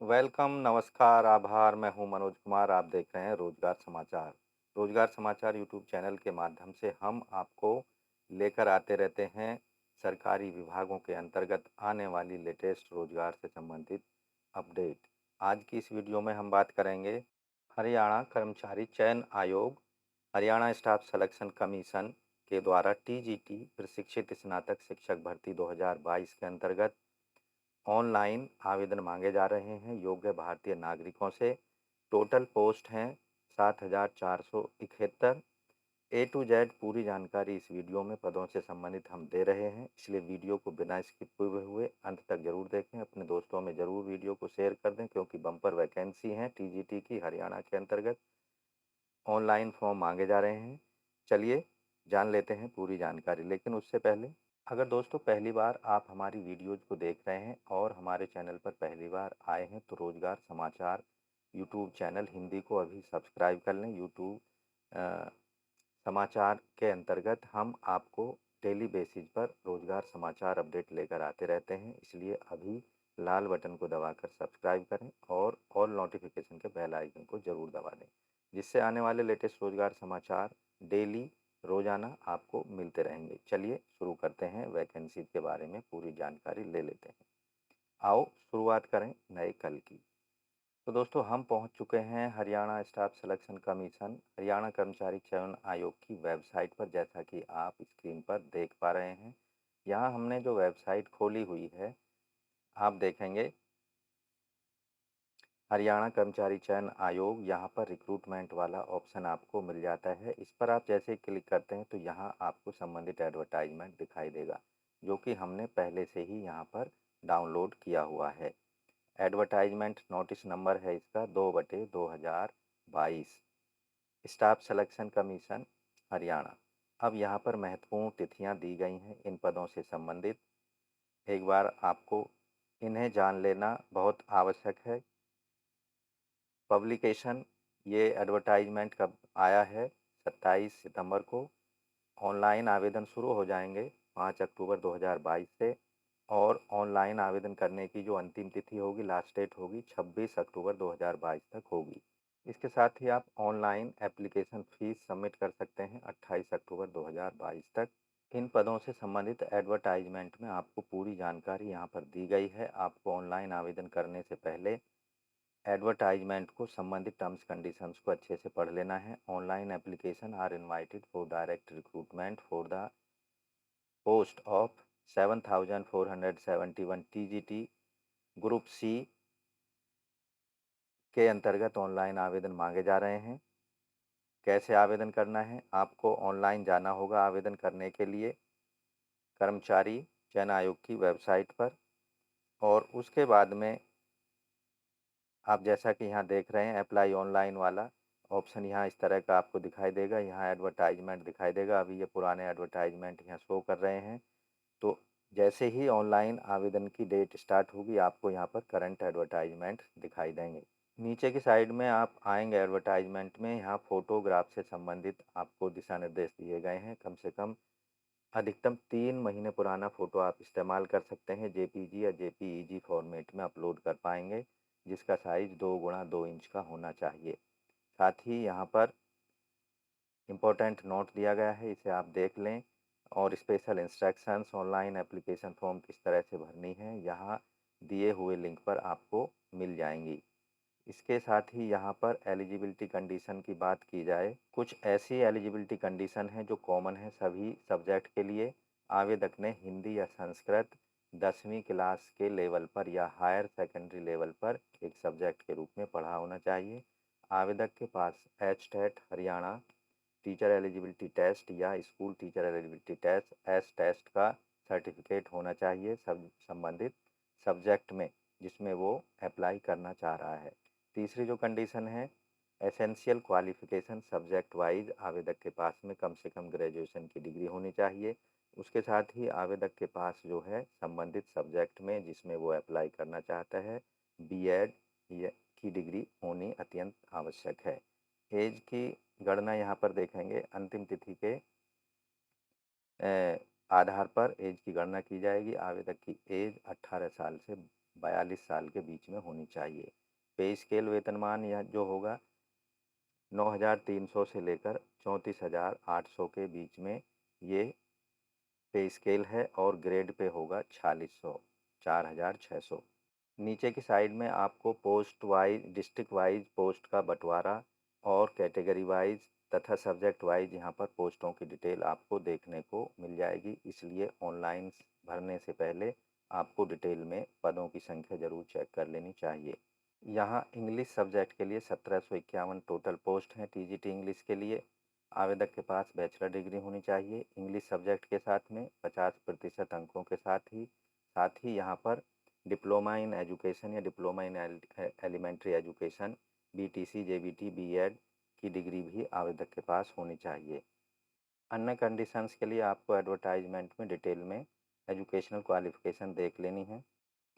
Welcome, नमस्कार, आभार। मैं हूं मनोज कुमार। आप देख रहे हैं रोजगार समाचार। रोजगार समाचार यूट्यूब चैनल के माध्यम से हम आपको लेकर आते रहते हैं सरकारी विभागों के अंतर्गत आने वाली लेटेस्ट रोजगार से संबंधित अपडेट। आज की इस वीडियो में हम बात करेंगे हरियाणा कर्मचारी चयन आयोग, हरियाणा स्टाफ सिलेक्शन कमीशन के द्वारा टीजीटी प्रशिक्षित स्नातक शिक्षक भर्ती 2022 के अंतर्गत ऑनलाइन आवेदन मांगे जा रहे हैं योग्य भारतीय नागरिकों से। टोटल पोस्ट हैं 7,471। ए टू जेड पूरी जानकारी इस वीडियो में पदों से संबंधित हम दे रहे हैं, इसलिए वीडियो को बिना स्किप हुए अंत तक जरूर देखें। अपने दोस्तों में ज़रूर वीडियो को शेयर कर दें क्योंकि बम्पर वैकेंसी हैं टीजीटी की हरियाणा के अंतर्गत। ऑनलाइन फॉर्म मांगे जा रहे हैं। चलिए जान लेते हैं पूरी जानकारी, लेकिन उससे पहले अगर दोस्तों पहली बार आप हमारी वीडियोज़ को देख रहे हैं और हमारे चैनल पर पहली बार आए हैं तो रोज़गार समाचार यूट्यूब चैनल हिंदी को अभी सब्सक्राइब कर लें। यूट्यूब समाचार के अंतर्गत हम आपको डेली बेसिस पर रोज़गार समाचार अपडेट लेकर आते रहते हैं, इसलिए अभी लाल बटन को दबाकर सब्सक्राइब करें और ऑल नोटिफिकेशन के बेल आइकन को ज़रूर दबा दें, जिससे आने वाले लेटेस्ट रोज़गार समाचार डेली रोज़ाना आपको मिलते रहेंगे। चलिए शुरू करते हैं, वैकेंसी के बारे में पूरी जानकारी ले लेते हैं। आओ शुरुआत करें नए कल की। तो दोस्तों हम पहुंच चुके हैं Haryana staff selection commission, Haryana कर्मचारी चयन आयोग की वेबसाइट पर। जैसा कि आप स्क्रीन पर देख पा रहे हैं, यहाँ हमने जो वेबसाइट खोली हुई है, आप देखेंगे हरियाणा कर्मचारी चयन आयोग। यहाँ पर रिक्रूटमेंट वाला ऑप्शन आपको मिल जाता है। इस पर आप जैसे ही क्लिक करते हैं तो यहाँ आपको संबंधित एडवर्टाइजमेंट दिखाई देगा, जो कि हमने पहले से ही यहाँ पर डाउनलोड किया हुआ है। एडवर्टाइजमेंट नोटिस नंबर है इसका 2/2022, स्टाफ सिलेक्शन कमीशन हरियाणा। अब यहाँ पर महत्वपूर्ण तिथियाँ दी गई हैं इन पदों से संबंधित। एक बार आपको इन्हें जान लेना बहुत आवश्यक है। पब्लिकेशन, ये एडवर्टाइजमेंट कब आया है? 27 सितंबर को। ऑनलाइन आवेदन शुरू हो जाएंगे 5 अक्टूबर 2022 से, और ऑनलाइन आवेदन करने की जो अंतिम तिथि होगी, लास्ट डेट होगी, 26 अक्टूबर 2022 तक होगी। इसके साथ ही आप ऑनलाइन एप्लीकेशन फ़ीस सबमिट कर सकते हैं 28 अक्टूबर 2022 तक। इन पदों से संबंधित एडवर्टाइजमेंट में आपको पूरी जानकारी यहाँ पर दी गई है। आपको ऑनलाइन आवेदन करने से पहले एडवर्टाइजमेंट को संबंधित टर्म्स कंडीशंस को अच्छे से पढ़ लेना है। Online application are invited for direct recruitment for the post of 7,471 TGT group C के अंतर्गत ऑनलाइन आवेदन मांगे जा रहे हैं। कैसे आवेदन करना है? आपको ऑनलाइन जाना होगा आवेदन करने के लिए कर्मचारी चयन आयोग की वेबसाइट पर, और उसके बाद में आप जैसा कि यहाँ देख रहे हैं अप्लाई ऑनलाइन वाला ऑप्शन यहाँ इस तरह का आपको दिखाई देगा। यहाँ एडवर्टाइजमेंट दिखाई देगा। अभी ये पुराने एडवर्टाइजमेंट यहाँ शो कर रहे हैं। तो जैसे ही ऑनलाइन आवेदन की डेट स्टार्ट होगी, आपको यहाँ पर करंट एडवर्टाइजमेंट दिखाई देंगे। नीचे की साइड में आप आएंगे एडवर्टाइजमेंट में, यहाँ फ़ोटोग्राफ से संबंधित आपको दिशा निर्देश दिए गए हैं। कम से कम अधिकतम 3 महीने पुराना फ़ोटो आप इस्तेमाल कर सकते हैं। जेपीजी या जेपीईजी फॉर्मेट में अपलोड कर पाएंगे, जिसका साइज़ 2x2 इंच का होना चाहिए। साथ ही यहाँ पर इम्पोर्टेंट नोट दिया गया है, इसे आप देख लें। और special instructions, online application form किस तरह से भरनी है, यहाँ दिए हुए लिंक पर आपको मिल जाएंगी। इसके साथ ही यहाँ पर एलिजिबिलिटी कंडीशन की बात की जाए, कुछ ऐसी एलिजिबिलिटी कंडीशन है जो कॉमन है सभी सब्जेक्ट के लिए। आवेदक ने हिंदी या संस्कृत 10वीं क्लास के लेवल पर या हायर सेकेंडरी लेवल पर एक सब्जेक्ट के रूप में पढ़ा होना चाहिए। आवेदक के पास HTET Haryana teacher eligibility test या school teacher eligibility test S test का सर्टिफिकेट होना चाहिए संबंधित सब्जेक्ट में जिसमें वो अप्लाई करना चाह रहा है। तीसरी जो कंडीशन है, एसेंशियल क्वालिफिकेशन सब्जेक्ट वाइज आवेदक के पास में कम से कम ग्रेजुएशन की डिग्री होनी चाहिए। उसके साथ ही आवेदक के पास जो है संबंधित सब्जेक्ट में जिसमें वो अप्लाई करना चाहता है बीएड की डिग्री होनी अत्यंत आवश्यक है। एज की गणना यहाँ पर देखेंगे, अंतिम तिथि के आधार पर एज की गणना की जाएगी। आवेदक की एज 18 साल से 42 साल के बीच में होनी चाहिए। पे स्केल वेतनमान यह जो होगा 9,300 से लेकर 34,800 के बीच में ये पे स्केल है और ग्रेड पे होगा 4600, 4,600। नीचे की साइड में आपको post wise, district wise post का बंटवारा और कैटेगरी वाइज तथा सब्जेक्ट वाइज यहाँ पर पोस्टों की डिटेल आपको देखने को मिल जाएगी। इसलिए ऑनलाइन भरने से पहले आपको डिटेल में पदों की संख्या ज़रूर चेक कर लेनी चाहिए। यहाँ इंग्लिश सब्जेक्ट के लिए 1751 टोटल पोस्ट हैं। टीजीटी इंग्लिश के लिए आवेदक के पास बैचलर डिग्री होनी चाहिए इंग्लिश सब्जेक्ट के साथ में 50% अंकों के साथ ही यहाँ पर डिप्लोमा इन एजुकेशन या diploma in elementary education BTC, JBT, BEd की डिग्री भी आवेदक के पास होनी चाहिए। अन्य कंडीशंस के लिए आपको एडवर्टाइजमेंट में डिटेल में एजुकेशनल क्वालिफिकेशन देख लेनी है।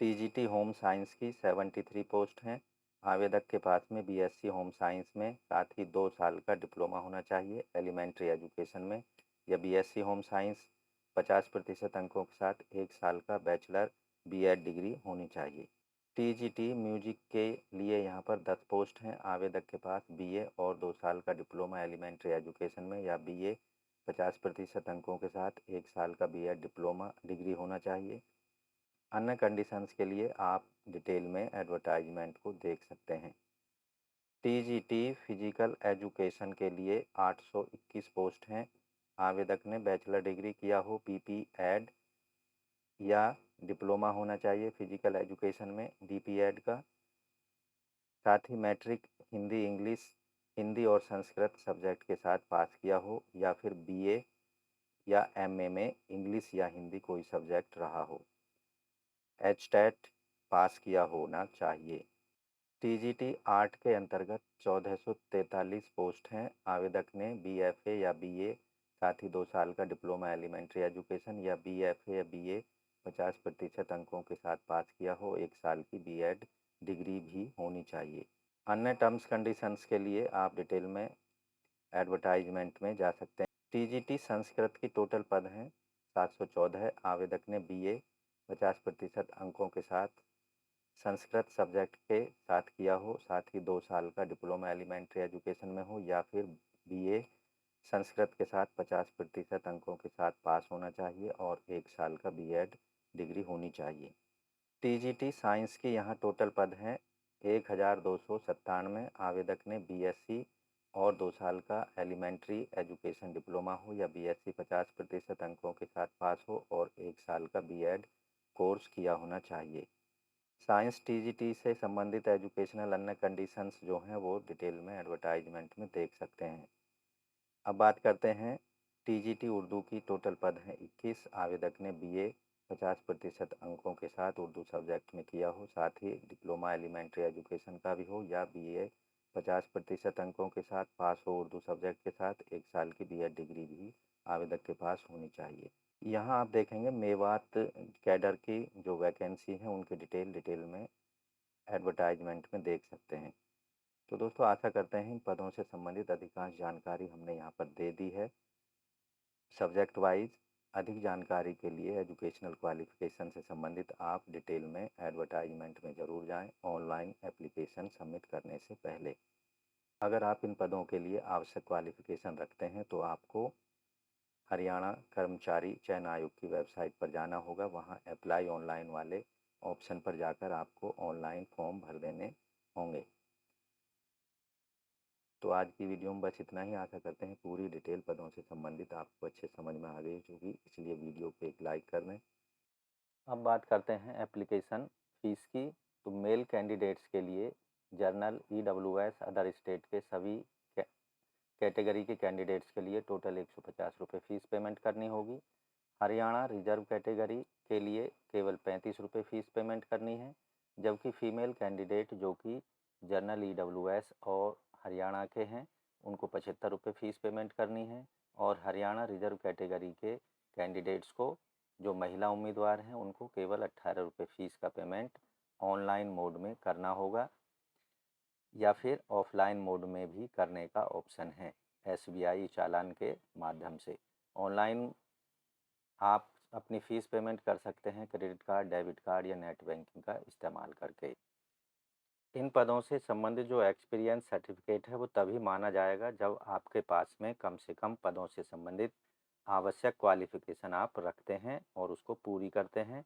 टीजीटी होम साइंस की 73 पोस्ट हैं। आवेदक के पास में बीएससी होम साइंस में साथ ही 2 साल का डिप्लोमा होना चाहिए एलिमेंट्री एजुकेशन में, या बीएससी होम साइंस 50% अंकों के साथ 1 साल का बैचलर बीएड डिग्री होनी चाहिए। टीजीटी म्यूजिक के लिए यहाँ पर 10 पोस्ट हैं। आवेदक के पास बीए और 2 साल का डिप्लोमा एलिमेंट्री एजुकेशन में या बीए 50% अंकों के साथ 1 साल का बीएड डिप्लोमा डिग्री होना चाहिए। अन्य कंडीशंस के लिए आप डिटेल में एडवर्टाइजमेंट को देख सकते हैं। टीजीटी फिजिकल एजुकेशन के लिए 821 पोस्ट हैं। आवेदक ने बैचलर डिग्री किया हो, पीपी एड या डिप्लोमा होना चाहिए फिजिकल एजुकेशन में, डीपी एड का, साथ ही मैट्रिक हिंदी इंग्लिश, हिंदी और संस्कृत सब्जेक्ट के साथ पास किया हो या फिर बीए या एमए में इंग्लिश या हिंदी कोई सब्जेक्ट रहा हो। एचटेट पास किया होना चाहिए। टीजीटी आर्ट के अंतर्गत 1443 पोस्ट हैं। आवेदक ने बीएफए या बीए साथ ही 2 साल का डिप्लोमा एलिमेंट्री एजुकेशन या बीएफए या बीए 50% अंकों के साथ पास किया हो, 1 साल की बीएड डिग्री भी होनी चाहिए। अन्य टर्म्स कंडीशंस के लिए आप डिटेल में एडवर्टाइजमेंट में जा सकते हैं। टीजीटी संस्कृत की टोटल पद हैं 714। आवेदक ने बीए 50% अंकों के साथ संस्कृत सब्जेक्ट के साथ किया हो, साथ ही 2 साल का डिप्लोमा एलिमेंट्री एजुकेशन में हो या फिर बीए संस्कृत के साथ 50% अंकों के साथ पास होना चाहिए और 1 साल का बीएड डिग्री होनी चाहिए। टीजीटी साइंस की यहाँ टोटल पद हैं 1297। आवेदक ने बीएससी और 2 साल का एलिमेंट्री एजुकेशन डिप्लोमा हो या बीएससी 50% अंकों के साथ पास हो और 1 साल का बीएड कोर्स किया होना चाहिए। साइंस टीजीटी से संबंधित एजुकेशनल अन्य कंडीशंस जो हैं वो डिटेल में एडवर्टाइजमेंट में देख सकते हैं। अब बात करते हैं टीजीटी उर्दू की टोटल पद हैं 21। आवेदक ने बीए 50% अंकों के साथ उर्दू सब्जेक्ट में किया हो, साथ ही डिप्लोमा एलिमेंट्री एजुकेशन का भी हो या बीए 50% अंकों के साथ पास हो उर्दू सब्जेक्ट के साथ, 1 साल की बीएड डिग्री भी आवेदक के पास होनी चाहिए। यहाँ आप देखेंगे मेवात कैडर की जो वैकेंसी है उनकी डिटेल में एडवर्टाइजमेंट में देख सकते हैं। तो दोस्तों आशा करते हैं इन पदों से संबंधित अधिकांश जानकारी हमने यहाँ पर दे दी है। सब्जेक्ट वाइज अधिक जानकारी के लिए एजुकेशनल क्वालिफिकेशन से संबंधित आप डिटेल में एडवर्टाइजमेंट में ज़रूर जाएं ऑनलाइन एप्लीकेशन सबमिट करने से पहले। अगर आप इन पदों के लिए आवश्यक क्वालिफिकेशन रखते हैं तो आपको हरियाणा कर्मचारी चयन आयोग की वेबसाइट पर जाना होगा। वहां अप्लाई ऑनलाइन वाले ऑप्शन पर जाकर आपको ऑनलाइन फॉर्म भर देने होंगे। तो आज की वीडियो में बस इतना ही। आशा करते हैं पूरी डिटेल पदों से संबंधित आपको अच्छे समझ में आ गई होगी, इसलिए वीडियो पे एक लाइक कर दें। अब बात करते हैं एप्लीकेशन फ़ीस की। तो मेल कैंडिडेट्स के लिए जर्नल, ईडब्ल्यूएस, अदर स्टेट के सभी कैटेगरी के कैंडिडेट्स के लिए टोटल 150 रुपये फ़ीस पेमेंट करनी होगी। हरियाणा रिजर्व कैटेगरी के लिए केवल 35 रुपये फ़ीस पेमेंट करनी है, जबकि फ़ीमेल कैंडिडेट जो कि जनरल ईडब्ल्यूएस और हरियाणा के हैं उनको 75 रुपये फ़ीस पेमेंट करनी है, और हरियाणा रिजर्व कैटेगरी के कैंडिडेट्स को जो महिला उम्मीदवार हैं उनको केवल 18 रुपये फ़ीस का पेमेंट ऑनलाइन मोड में करना होगा या फिर ऑफलाइन मोड में भी करने का ऑप्शन है एसबीआई चालान के माध्यम से। ऑनलाइन आप अपनी फ़ीस पेमेंट कर सकते हैं क्रेडिट कार्ड, डेबिट कार्ड या नेट बैंकिंग का इस्तेमाल करके। इन पदों से संबंधित जो एक्सपीरियंस सर्टिफिकेट है वो तभी माना जाएगा जब आपके पास में कम से कम पदों से संबंधित आवश्यक क्वालिफ़िकेशन आप रखते हैं और उसको पूरी करते हैं।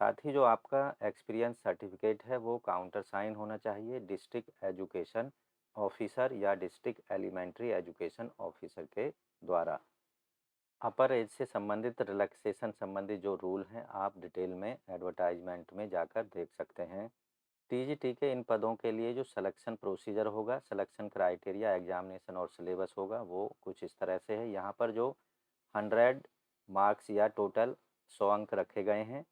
साथ ही जो आपका एक्सपीरियंस सर्टिफिकेट है वो काउंटर साइन होना चाहिए डिस्ट्रिक्ट एजुकेशन ऑफिसर या डिस्ट्रिक्ट एलिमेंट्री एजुकेशन ऑफिसर के द्वारा। अपर एज से संबंधित रिलैक्सेशन संबंधित जो रूल हैं आप डिटेल में एडवर्टाइजमेंट में जाकर देख सकते हैं। टीजीटी के इन पदों के लिए जो सिलेक्शन प्रोसीजर होगा, सिलेक्शन क्राइटेरिया, एग्जामिनेशन और सिलेबस होगा वो कुछ इस तरह से है। यहाँ पर जो 100 मार्क्स या टोटल 100 अंक रखे गए हैं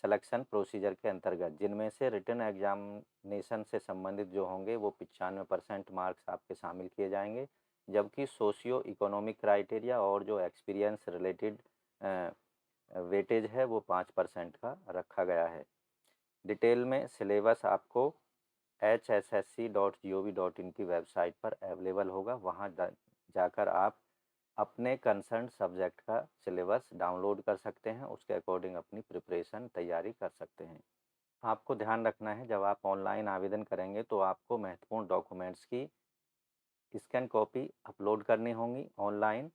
सिलेक्शन प्रोसीजर के अंतर्गत, जिनमें से रिटन एग्जामिनेशन से संबंधित जो होंगे वो 95% मार्क्स आपके शामिल किए जाएंगे, जबकि सोशियो इकोनॉमिक क्राइटेरिया और जो एक्सपीरियंस रिलेटेड वेटेज है वो 5% का रखा गया है। डिटेल में सिलेबस आपको hssc.gov.in की वेबसाइट पर अवेलेबल होगा। वहाँ जाकर आप अपने कंसर्न सब्जेक्ट का सिलेबस डाउनलोड कर सकते हैं, उसके अकॉर्डिंग अपनी प्रिपरेशन तैयारी कर सकते हैं। आपको ध्यान रखना है जब आप ऑनलाइन आवेदन करेंगे तो आपको महत्वपूर्ण डॉक्यूमेंट्स की स्कैन कॉपी अपलोड करनी होंगी ऑनलाइन।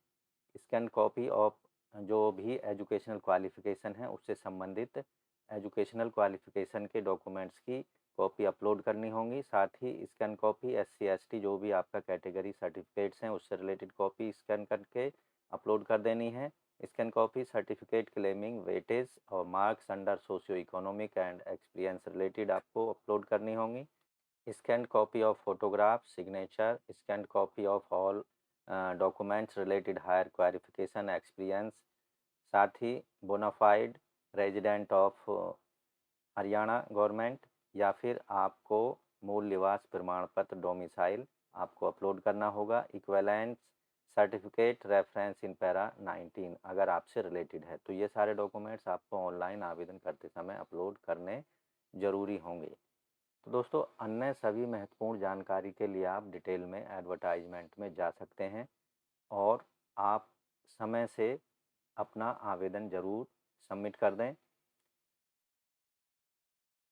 स्कैन कॉपी ऑफ जो भी एजुकेशनल क्वालिफ़िकेशन है उससे संबंधित एजुकेशनल क्वालिफ़िकेशन के डॉक्यूमेंट्स की कॉपी अपलोड करनी होंगी। साथ ही स्कैन कॉपी SC ST जो भी आपका कैटेगरी सर्टिफिकेट्स हैं उससे रिलेटेड कॉपी स्कैन करके अपलोड कर देनी है। Scan copy certificate claiming weightage और marks under socio economic and experience related आपको अपलोड करनी होंगी। scanned copy of photograph, signature, scanned copy of all documents related higher qualification experience, साथ ही bona fide resident of Haryana government या फिर आपको मूल निवास प्रमाण पत्र डोमिसाइल आपको अपलोड करना होगा। Equivalence certificate reference in para 19 अगर आपसे रिलेटेड है तो ये सारे डॉक्यूमेंट्स आपको ऑनलाइन आवेदन करते समय अपलोड करने ज़रूरी होंगे। तो दोस्तों अन्य सभी महत्वपूर्ण जानकारी के लिए आप डिटेल में एडवर्टाइजमेंट में जा सकते हैं और आप समय से अपना आवेदन ज़रूर सबमिट कर दें,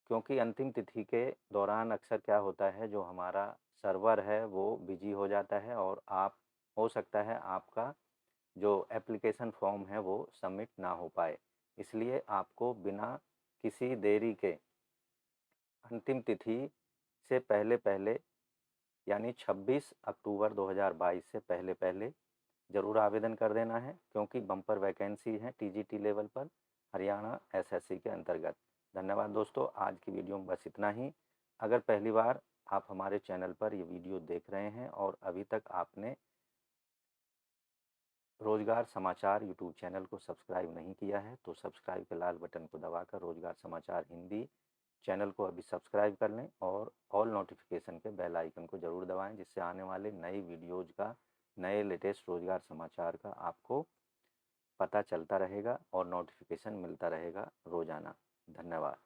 क्योंकि अंतिम तिथि के दौरान अक्सर क्या होता है जो हमारा सर्वर है वो बिजी हो जाता है और आप हो सकता है आपका जो एप्लीकेशन फॉर्म है वो सबमिट ना हो पाए। इसलिए आपको बिना किसी देरी के अंतिम तिथि से पहले यानी 26 अक्टूबर 2022 से पहले ज़रूर आवेदन कर देना है, क्योंकि बम्पर वैकेंसी है टीजीटी लेवल पर हरियाणा एसएससी के अंतर्गत। धन्यवाद दोस्तों, आज की वीडियो में बस इतना ही। अगर पहली बार आप हमारे चैनल पर ये वीडियो देख रहे हैं और अभी तक आपने रोजगार समाचार यूट्यूब चैनल को सब्सक्राइब नहीं किया है तो सब्सक्राइब के लाल बटन को दबाकर रोजगार समाचार हिंदी चैनल को अभी सब्सक्राइब कर लें और ऑल नोटिफिकेशन के बेल आइकन को ज़रूर दबाएं, जिससे आने वाले नई वीडियोज़ का नए लेटेस्ट रोजगार समाचार का आपको पता चलता रहेगा और नोटिफिकेशन मिलता रहेगा रोज़ाना। धन्यवाद।